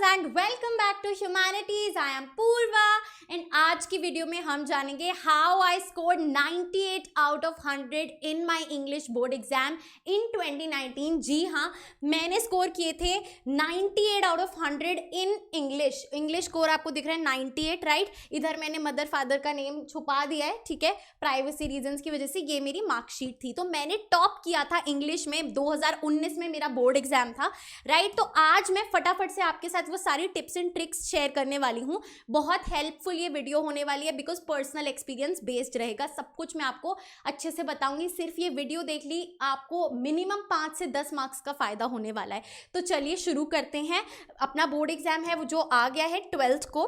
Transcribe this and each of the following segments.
And welcome back to humanities. I am Purva and आज की video में हम जानेंगे how I scored 98 out of 100 in my English board exam in 2019। जी हाँ, मैंने स्कोर किए थे 98 out of 100 in English score आपको दिख रहा है 98, राइट। इधर मैंने मदर फादर का नेम छुपा दिया है, ठीक है, प्राइवेसी रीजंस की वजह से। ये मेरी मार्कशीट थी, तो मैंने टॉप किया था इंग्लिश में। 2019 में मेरा बोर्ड एग्जाम था, राइट। तो आज मैं फटाफट से आपके साथ वो सारी टिप्स एंड ट्रिक्स शेयर करने वाली हूँ। बहुत हेल्पफुल ये वीडियो होने वाली है बिकॉज पर्सनल एक्सपीरियंस बेस्ड रहेगा। सब कुछ मैं आपको अच्छे से बताऊंगी। सिर्फ ये वीडियो देख ली, आपको मिनिमम 5 से 10 मार्क्स का फायदा होने वाला है। तो चलिए शुरू करते हैं। अपना बोर्ड एग्जाम है वो जो आ गया है 12th को,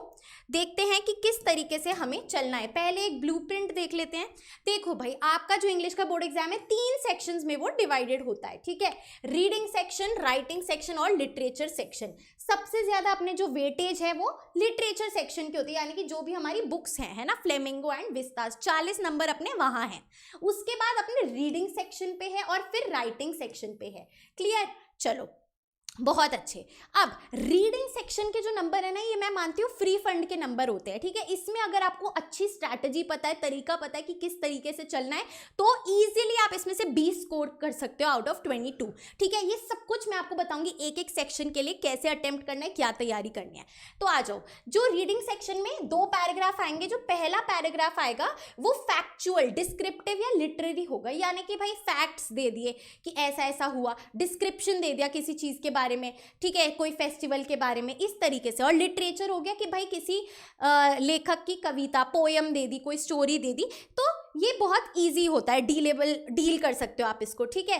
देखते हैं कि किस तरीके से हमें चलना है। पहले एक ब्लूप्रिंट देख लेते हैं। देखो भाई, आपका जो इंग्लिश का बोर्ड एग्जाम है 3 सेक्शंस में वो डिवाइडेड होता है, ठीक है। रीडिंग सेक्शन, राइटिंग सेक्शन और लिटरेचर सेक्शन। सबसे ज्यादा अपने जो वेटेज है वो लिटरेचर सेक्शन की होती है, यानी कि जो भी हमारी बुक्स हैं, है ना, फ्लेमिंगो एंड विस्तास, 40 नंबर अपने वहां हैं। उसके बाद अपने रीडिंग सेक्शन पे है और फिर राइटिंग सेक्शन पे है। क्लियर? चलो, बहुत अच्छे। अब रीडिंग सेक्शन के जो नंबर है ना, ये मैं मानती हूँ फ्री फंड के नंबर होते हैं, ठीक है। इसमें अगर आपको अच्छी स्ट्रैटेजी पता है, तरीका पता है कि किस तरीके से चलना है, तो इजीली आप इसमें से 20 स्कोर कर सकते हो आउट ऑफ 22, ठीक है। ये सब कुछ मैं आपको बताऊंगी एक एक सेक्शन के लिए, कैसे अटेम्प्ट करना है, क्या तैयारी करनी है। तो आ जाओ, जो रीडिंग सेक्शन में 2 पैराग्राफ आएंगे। जो पहला पैराग्राफ आएगा वो फैक्चुअल, डिस्क्रिप्टिव या लिटरेरी होगा, यानी कि भाई फैक्ट्स दे दिए कि ऐसा ऐसा हुआ, डिस्क्रिप्शन दे दिया किसी चीज के बारे में, ठीक है, कोई फेस्टिवल के बारे में, इस तरीके से। और लिटरेचर हो गया कि भाई किसी लेखक की कविता, पोयम दे दी, कोई स्टोरी दे दी। तो ये बहुत इजी होता है, डील कर सकते हो आप इसको, ठीक है।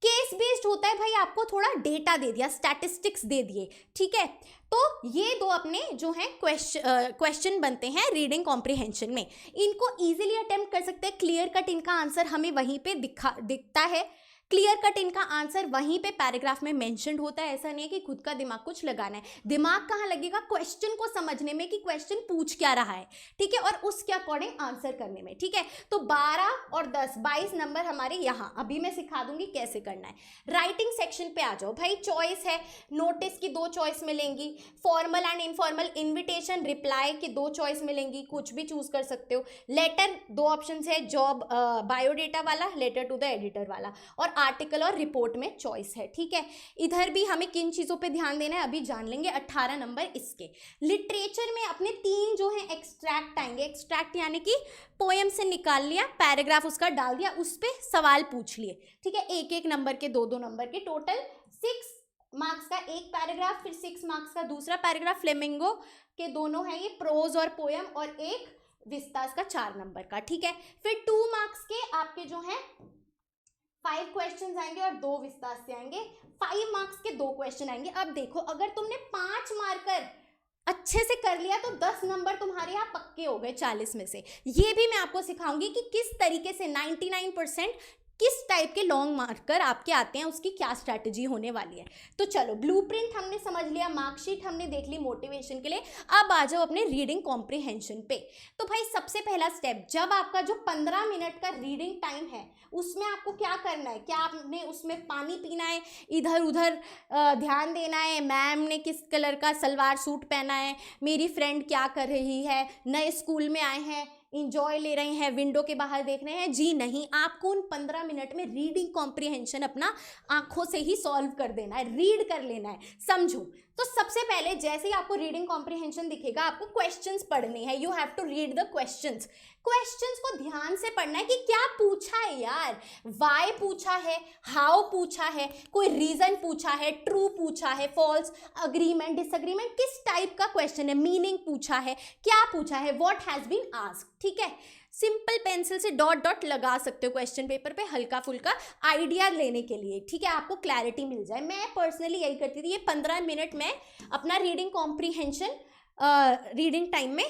केस बेस्ड होता है भाई, आपको थोड़ा डेटा दे दिया, स्टैटिस्टिक्स दे दिए, ठीक है। तो ये 2 अपने जो हैं क्वेश्चन बनते हैं रीडिंग कॉम्प्रिहेंशन में। इनको इजीली अटेम्प्ट कर सकते हैं। क्लियर कट इनका आंसर हमें वहीं पे दिखता है, क्लियर कट इनका आंसर वहीं पे पैराग्राफ में मेंशन्ड होता है। ऐसा नहीं है कि खुद का दिमाग कुछ लगाना है। दिमाग कहाँ लगेगा? क्वेश्चन को समझने में कि क्वेश्चन पूछ क्या रहा है, ठीक है, और उसके अकॉर्डिंग आंसर करने में, ठीक है। तो 12 और 10, 22 नंबर हमारे यहाँ। अभी मैं सिखा दूंगी कैसे करना है। राइटिंग सेक्शन पे आ जाओ भाई। चॉइस है, नोटिस की 2 चॉइस मिलेंगी, formal and informal, invitation, reply की 2 चॉइस मिलेंगी, कुछ भी चूज कर सकते हो। लेटर 2 ऑप्शन है, जॉब बायोडेटा वाला, लेटर टू द एडिटर वाला, और आर्टिकल और रिपोर्ट में चॉइस है, ठीक है। इधर भी हमें किन चीजों पे ध्यान देना है अभी जान लेंगे। 18 नंबर इसके। लिटरेचर में अपने 3 जो है एक्सट्रैक्ट आएंगे। एक्सट्रैक्ट यानी कि पोएम से निकाल लिया, पैराग्राफ उसका डाल दिया, उस पे सवाल पूछ लिए, ठीक है। 1-1 नंबर के, 2-2 नंबर के, टोटल 6 मार्क्स का एक पैराग्राफ, फिर 6 मार्क्स का दूसरा पैराग्राफ। फ्लेमिंगो के दोनों है ये, प्रोज और पोएम, और एक विस्तास का 4 नंबर का, ठीक है। फिर 2 मार्क्स के आपके जो है 5 क्वेश्चंस आएंगे और 2 विस्तार से आएंगे। 5 मार्क्स के 2 क्वेश्चन आएंगे। अब देखो, अगर तुमने 5 मार्कर अच्छे से कर लिया तो 10 नंबर तुम्हारे यहाँ पक्के हो गए 40 में से। ये भी मैं आपको सिखाऊंगी कि किस तरीके से 99% किस टाइप के लॉन्ग मार्कर आपके आते हैं, उसकी क्या स्ट्रैटेजी होने वाली है। तो चलो, ब्लूप्रिंट हमने समझ लिया, मार्कशीट हमने देख ली मोटिवेशन के लिए। अब आ जाओ अपने रीडिंग कॉम्प्रिहेंशन पे। तो भाई सबसे पहला स्टेप, जब आपका जो 15 मिनट का रीडिंग टाइम है उसमें आपको क्या करना है? क्या आपने उसमें पानी पीना है, इधर उधर ध्यान देना है, मैम ने किस कलर का सलवार सूट पहना है, मेरी फ्रेंड क्या कर रही है, नए स्कूल में आए हैं, इंजॉय ले रहे हैं, विंडो के बाहर देख रहे हैं? जी नहीं, आपको उन 15 मिनट में रीडिंग कॉम्प्रिहेंशन अपना आंखों से ही सॉल्व कर देना है, रीड कर लेना है। समझो, तो सबसे पहले जैसे ही आपको रीडिंग कॉम्प्रिहेंशन दिखेगा, आपको क्वेश्चंस पढ़ने हैं। You have to read the questions. Questions को ध्यान से पढ़ना है कि क्या पूछा है यार। वाई पूछा है, हाउ पूछा है, कोई रीजन पूछा है, ट्रू पूछा है, फॉल्स, अग्रीमेंट, डिसएग्रीमेंट, किस टाइप का क्वेश्चन है, मीनिंग पूछा है, क्या पूछा है, व्हाट हैज बीन आस्क्ड, ठीक है। सिंपल पेंसिल से डॉट डॉट लगा सकते हो क्वेश्चन पेपर पे, हल्का फुल्का आइडिया लेने के लिए, ठीक है, आपको क्लैरिटी मिल जाए। मैं पर्सनली यही करती थी। ये 15 मिनट में अपना रीडिंग कॉम्प्रिहेंशन रीडिंग टाइम में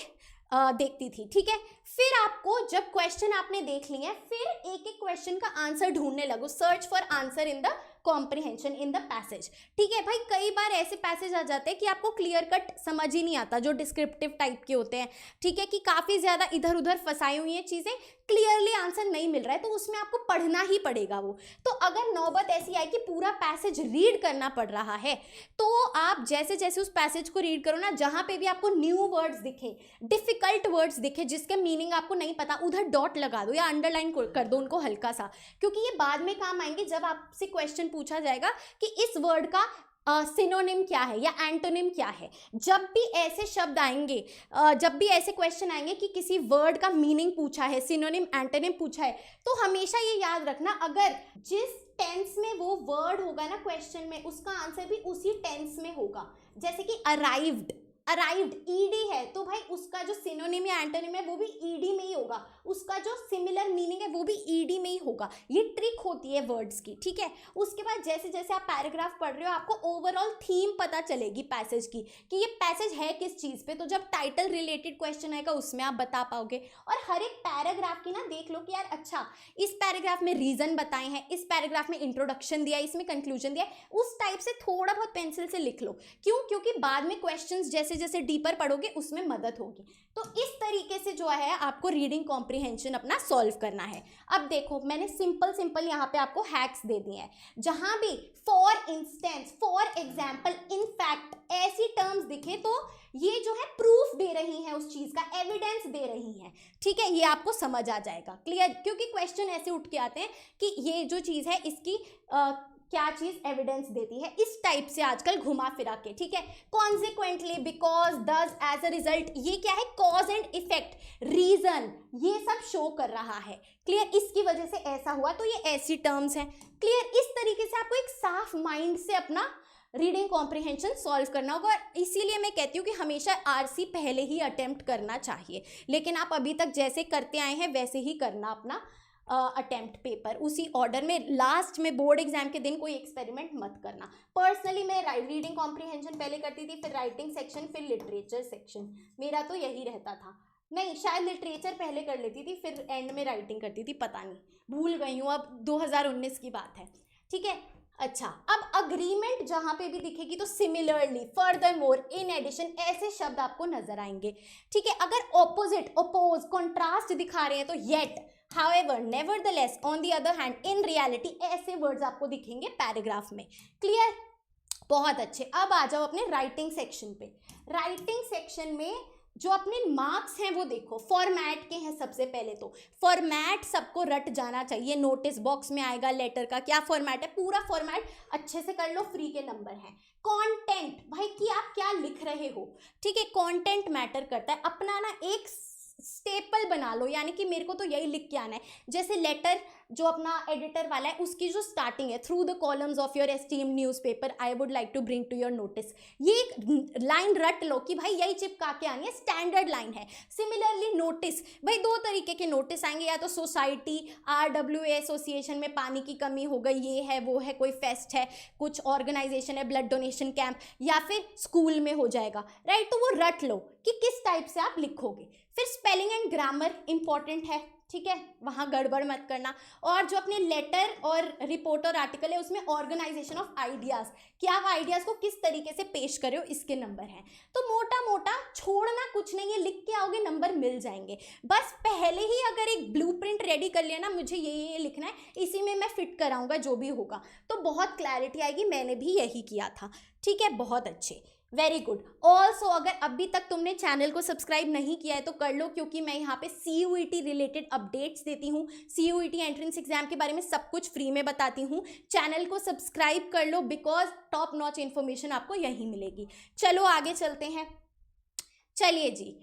देखती थी, ठीक है। फिर आपको जब क्वेश्चन आपने देख लिए, फिर एक एक क्वेश्चन का आंसर ढूंढने लगो। Search for answer in the comprehension in the passage. ठीक है भाई, कई बार ऐसे पैसेज आ जाते हैं कि आपको क्लियर कट समझ ही नहीं आता, जो डिस्क्रिप्टिव टाइप के होते हैं। ठीक है, कि काफ़ी ज़्यादा इधर उधर फंसाई हुई हैं चीज़ें, क्लियरली आंसर नहीं मिल रहा है, तो उसमें आपको पढ़ना ही पड़ेगा वो। तो अगर नौबत ऐसी आई कि पूरा पैसेज रीड करना पड़ रहा है, तो आप जैसे जैसे उस पैसेज को रीड करो ना, जहाँ पे भी आपको न्यू वर्ड्स दिखे, डिफिकल्ट वर्ड्स दिखे जिसके मीनिंग आपको नहीं पता, उधर डॉट लगा दो या अंडरलाइन कर दो उनको हल्का सा, क्योंकि ये बाद में काम आएंगे जब आपसे क्वेश्चन पूछा जाएगा कि इस वर्ड का सिनोनिम क्या है या एंटोनिम क्या है। जब भी ऐसे शब्द आएंगे, जब भी ऐसे क्वेश्चन आएंगे कि किसी वर्ड का मीनिंग पूछा है, सिनोनिम एंटोनिम पूछा है, तो हमेशा ये याद रखना, अगर जिस टेंस में वो वर्ड होगा ना क्वेश्चन में, उसका आंसर भी उसी टेंस में होगा। जैसे कि अराइव्ड, अराइव्ड ईडी है, तो भाई उसका जो सिनोनिम या एंटोनिम है वो भी ईडी में ही होगा, उसका जो सिमिलर मीनिंग है वो भी ईडी में ही होगा। ये ट्रिक होती है वर्ड्स की। ठीक है, उसके बाद जैसे जैसे आप पैराग्राफ पढ़ रहे हो, आपको ओवरऑल थीम पता चलेगी पैसेज की कि ये पैसेज है किस चीज़ पे, तो जब टाइटल रिलेटेड क्वेश्चन आएगा उसमें आप बता पाओगे। और हर एक पैराग्राफ की ना देख लो कि यार अच्छा, इस पैराग्राफ में रीजन बताए हैं, इस पैराग्राफ में इंट्रोडक्शन दिया है, इसमें कंक्लूजन दिया है, उस टाइप से थोड़ा बहुत पेंसिल से लिख लो। क्यों? क्योंकि बाद में क्वेश्चंस जैसे जैसे डीपर पढ़ोगे उसमें मदद होगी। तो इस तरीके से जो है आपको रीडिंग कॉम्प्रिहेंशन अपना सॉल्व करना है। अब देखो, मैंने सिंपल सिंपल यहाँ पे आपको हैक्स दे दिए हैं। जहां भी for instance, for example, in fact ऐसी टर्म्स दिखे तो ये जो है प्रूफ दे रही हैं, उस चीज का एविडेंस दे रही हैं। ठीक है, ये आपको समझ आ जाएगा। क्लियर? क्योंकि क्वेश्चन ऐसे उठ के आते हैं कि ये जो चीज है इसकी क्या चीज एविडेंस देती है, इस टाइप से आजकल घुमा फिरा के। ठीक है, कॉन्सिक्वेंटली, बिकॉज, दस, एज अ रिजल्ट, ये क्या है? कॉज एंड इफेक्ट, रीजन, ये सब शो कर रहा है। क्लियर? इसकी वजह से ऐसा हुआ, तो ये ऐसी टर्म्स हैं। क्लियर? इस तरीके से आपको एक साफ माइंड से अपना रीडिंग कॉम्प्रिहेंशन सॉल्व करना होगा। इसीलिए मैं कहती हूँ कि हमेशा आरसी पहले ही अटेम्प्ट करना चाहिए, लेकिन आप अभी तक जैसे करते आए हैं वैसे ही करना अपना अटेम्प्ट पेपर, उसी ऑर्डर में। लास्ट में बोर्ड एग्जाम के दिन कोई एक्सपेरिमेंट मत करना। पर्सनली मैं रीडिंग कॉम्प्रिहेंशन पहले करती थी, फिर राइटिंग सेक्शन, फिर लिटरेचर सेक्शन, मेरा तो यही रहता था। नहीं, शायद लिटरेचर पहले कर लेती थी, फिर एंड में राइटिंग करती थी, पता नहीं, भूल गई हूँ, अब 2019 की बात है। ठीक है, अच्छा, अब अग्रीमेंट जहां पे भी दिखेगी तो सिमिलरली, फर्दरमोर, इन एडिशन, ऐसे शब्द आपको नजर आएंगे। ठीक है, अगर ऑपोजिट, ओपोज, कॉन्ट्रास्ट दिखा रहे हैं तो yet, however, nevertheless, on the other hand, in reality, ऐसे वर्ड्स आपको दिखेंगे पैराग्राफ में। क्लियर? बहुत अच्छे। अब आ जाओ अपने राइटिंग सेक्शन पे। राइटिंग सेक्शन में जो अपने मार्क्स हैं वो देखो, फॉर्मेट के हैं। सबसे पहले तो फॉर्मेट सबको रट जाना चाहिए। नोटिस बॉक्स में आएगा लेटर का क्या फॉर्मेट है, पूरा फॉर्मेट अच्छे से कर लो, फ्री के नंबर हैं। कंटेंट, भाई कि आप क्या लिख रहे हो। ठीक है, कंटेंट मैटर करता है। अपना ना एक स्टेपल बना लो, यानी कि मेरे को तो यही लिख के आना है। जैसे लेटर जो अपना एडिटर वाला है उसकी जो स्टार्टिंग है, through the columns of your esteemed newspaper I would like to bring to your notice, ये एक लाइन रट लो कि भाई यही चिपका के आनी है, स्टैंडर्ड लाइन है। सिमिलरली नोटिस, भाई दो तरीके के नोटिस आएंगे, या तो सोसाइटी RWA एसोसिएशन में पानी की कमी हो गई, ये है वो है, कोई फेस्ट है, कुछ ऑर्गेनाइजेशन है, ब्लड डोनेशन कैंप, या फिर स्कूल में हो जाएगा, राइट। तो वो रट लो कि किस टाइप से आप लिखोगे। फिर स्पेलिंग एंड ग्रामर इंपॉर्टेंट है। ठीक है, वहाँ गड़बड़ मत करना। और जो अपने लेटर और रिपोर्ट और आर्टिकल है उसमें ऑर्गेनाइजेशन ऑफ आइडियाज़, कि आप आइडियाज़ को किस तरीके से पेश करे हो, इसके नंबर हैं। तो मोटा मोटा छोड़ना कुछ नहीं है, लिख के आओगे नंबर मिल जाएंगे। बस पहले ही अगर एक ब्लूप्रिंट रेडी कर लिया ना, मुझे ये लिखना है, इसी में मैं फिट कराऊंगा जो भी होगा, तो बहुत क्लैरिटी आएगी। मैंने भी यही किया था। ठीक है, बहुत अच्छे, वेरी गुड। ऑल्सो अगर अभी तक तुमने चैनल को सब्सक्राइब नहीं किया है तो कर लो, क्योंकि मैं यहाँ पे CUET रिलेटेड अपडेट्स देती हूँ। CUET एंट्रेंस एग्जाम के बारे में सब कुछ फ्री में बताती हूँ। चैनल को सब्सक्राइब कर लो, बिकॉज टॉप नॉच इन्फॉर्मेशन आपको यहीं मिलेगी। चलो आगे चलते हैं। चलिए जी,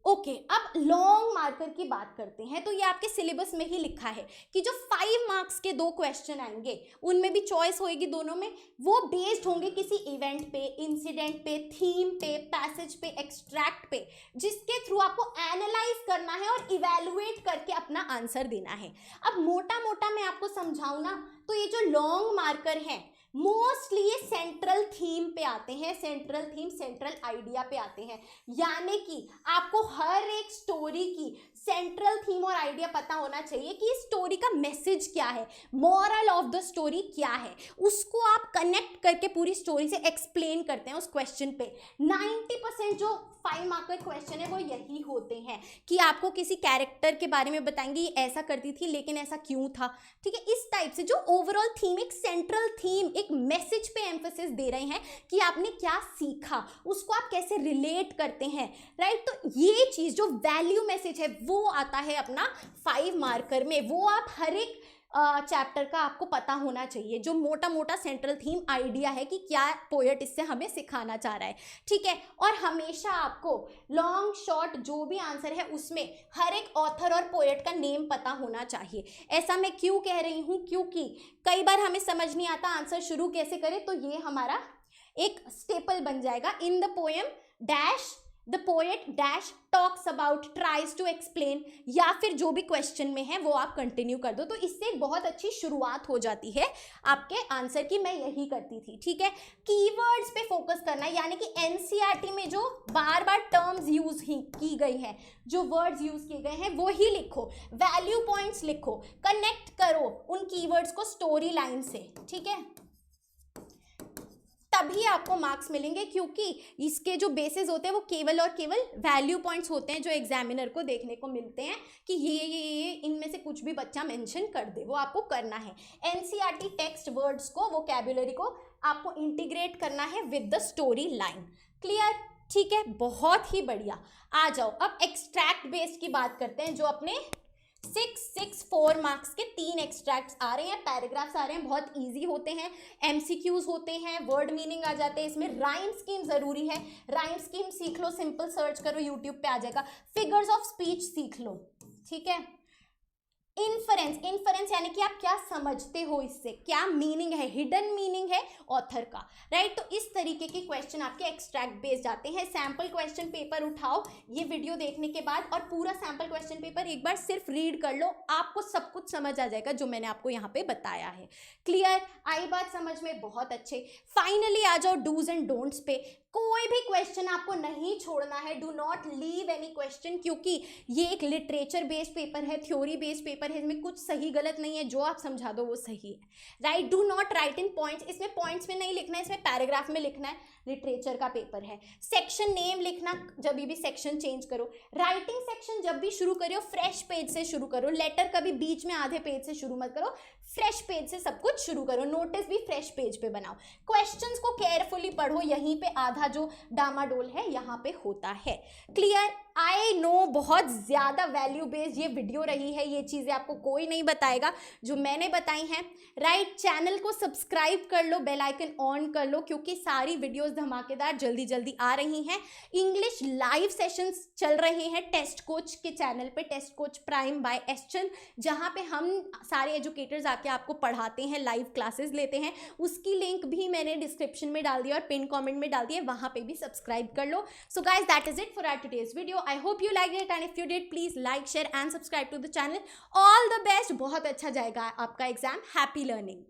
ओके, अब लॉन्ग मार्कर की बात करते हैं। तो ये आपके सिलेबस में ही लिखा है कि जो 5 मार्क्स के 2 क्वेश्चन आएंगे, उनमें भी चॉइस होएगी दोनों में, वो बेस्ड होंगे किसी इवेंट पे, इंसिडेंट पे, थीम पे, पैसेज पे, एक्सट्रैक्ट पे, जिसके थ्रू आपको एनालाइज करना है और इवेलुएट करके अपना आंसर देना है। अब मोटा मोटा मैं आपको समझाऊं ना, तो ये जो लॉन्ग मार्कर है, मोस्टली ये सेंट्रल थीम पे आते हैं, सेंट्रल थीम, सेंट्रल आइडिया पे आते हैं। यानी कि आपको हर एक स्टोरी की सेंट्रल थीम और आइडिया पता होना चाहिए कि इस स्टोरी का मैसेज क्या है, मॉरल ऑफ द स्टोरी क्या है, उसको आप कनेक्ट करके पूरी स्टोरी से एक्सप्लेन करते हैं उस क्वेश्चन पे। 90% जो 5 मार्कर क्वेश्चन है वो यही होते हैं कि आपको किसी कैरेक्टर के बारे में बताएंगे, ये ऐसा करती थी लेकिन ऐसा क्यों था, ठीक है। इस टाइप से जो ओवरऑल थीम, एक सेंट्रल थीम, एक मैसेज पे एम्फेसिस दे रहे हैं कि आपने क्या सीखा, उसको आप कैसे रिलेट करते हैं, राइट। तो ये चीज जो वैल्यू मैसेज है वो आता है अपना 5 मार्कर में। वो आप हर एक चैप्टर का आपको पता होना चाहिए, जो मोटा मोटा सेंट्रल थीम आइडिया है कि क्या पोएट इससे हमें सिखाना चाह रहा है, ठीक है। और हमेशा आपको लॉन्ग शॉर्ट जो भी आंसर है उसमें हर एक ऑथर और पोएट का नेम पता होना चाहिए। ऐसा मैं क्यों कह रही हूँ, क्योंकि कई बार हमें समझ नहीं आता आंसर शुरू कैसे करें, तो ये हमारा एक स्टेपल बन जाएगा। In the poem dash the poet dash talks about, tries to explain, या फिर जो भी क्वेश्चन में है वो आप कंटिन्यू कर दो। तो इससे एक बहुत अच्छी शुरुआत हो जाती है आपके आंसर की। मैं यही करती थी, ठीक है। कीवर्ड्स पे फोकस करना, यानी कि एनसीईआरटी में जो बार बार टर्म्स यूज की गई है, जो वर्ड्स यूज किए गए हैं वो ही लिखो, वैल्यू पॉइंट्स लिखो, कनेक्ट करो उन कीवर्ड्स को स्टोरी लाइन से, ठीक है। तभी आपको मार्क्स मिलेंगे, क्योंकि इसके जो बेसिस होते हैं वो केवल और केवल वैल्यू पॉइंट्स होते हैं जो एग्जामिनर को देखने को मिलते हैं कि ये इनमें से कुछ भी बच्चा मेंशन कर दे, वो आपको करना है। एनसीईआरटी टेक्स्ट वर्ड्स को, वोकैबुलरी को आपको इंटीग्रेट करना है with the story line. Clear, ठीक है, बहुत ही बढ़िया। आ जाओ अब एक्सट्रैक्ट बेस्ड की बात करते हैं, जो अपने 4 मार्क्स के 3 एक्सट्रैक्ट्स आ रहे हैं, पैराग्राफ्स आ रहे हैं, बहुत इजी होते हैं, एमसीक्यूज होते हैं, वर्ड मीनिंग आ जाते हैं, इसमें राइम स्कीम जरूरी है। राइम स्कीम सीख लो, सिंपल सर्च करो यूट्यूब पे आ जाएगा। फिगर्स ऑफ स्पीच सीख लो, ठीक है। इन्फरेंस यानी कि आप क्या समझते हो, इससे क्या मीनिंग है, हिडन मीनिंग है ऑथर का, राइट। तो इस तरीके के क्वेश्चन आपके एक्सट्रैक्ट बेस्ड आते हैं। सैंपल क्वेश्चन पेपर उठाओ ये वीडियो देखने के बाद, और पूरा सैंपल क्वेश्चन पेपर एक बार सिर्फ रीड कर लो, आपको सब कुछ समझ आ जाएगा जो मैंने आपको यहाँ पे बताया है। क्लियर, आई बात समझ में? बहुत अच्छे। फाइनली आ जाओ डूज एंड डोंट्स पे। कोई भी क्वेश्चन आपको नहीं छोड़ना है, do not leave any question, क्योंकि ये एक लिटरेचर बेस्ड पेपर है, थ्योरी बेस्ड पेपर है, इसमें कुछ सही गलत नहीं है, जो आप समझा दो वो सही है, right. Do not right in points, इसमें पॉइंट्स में नहीं लिखना है, इसमें पैराग्राफ में लिखना है, लिटरेचर का पेपर है। सेक्शन नेम लिखना जब भी सेक्शन चेंज करो। राइटिंग सेक्शन जब भी शुरू करो फ्रेश पेज से शुरू करो, लेटर कभी बीच में आधे पेज से शुरू मत करो, फ्रेश पेज से सब कुछ शुरू करो। नोटिस भी फ्रेश पेज पे बनाओ। क्वेश्चंस को केयरफुली पढ़ो, यहीं पे आधा जो डामाडोल है यहाँ पे होता है। क्लियर, आई नो बहुत ज़्यादा वैल्यू बेस्ड ये वीडियो रही है, ये चीज़ें आपको कोई नहीं बताएगा जो मैंने बताई हैं, राइट। चैनल को सब्सक्राइब कर लो, बेल आइकन ऑन कर लो, क्योंकि सारी वीडियोस धमाकेदार जल्दी जल्दी आ रही हैं। इंग्लिश लाइव सेशंस चल रहे हैं टेस्ट कोच के चैनल पे, टेस्ट कोच प्राइम बाय एसचन, जहाँ पे हम सारे एजुकेटर्स आके आपको पढ़ाते हैं, लाइव क्लासेस लेते हैं। उसकी लिंक भी मैंने डिस्क्रिप्शन में डाल दिया और पिन कमेंट में डाल दिया, वहाँ पे भी सब्सक्राइब कर लो। So guys, that is it for our today's video. I hope you liked it, and if you did, please like, share and subscribe to the channel. All the best. बहुत अच्छा जाएगा आपका एग्जाम. Happy learning.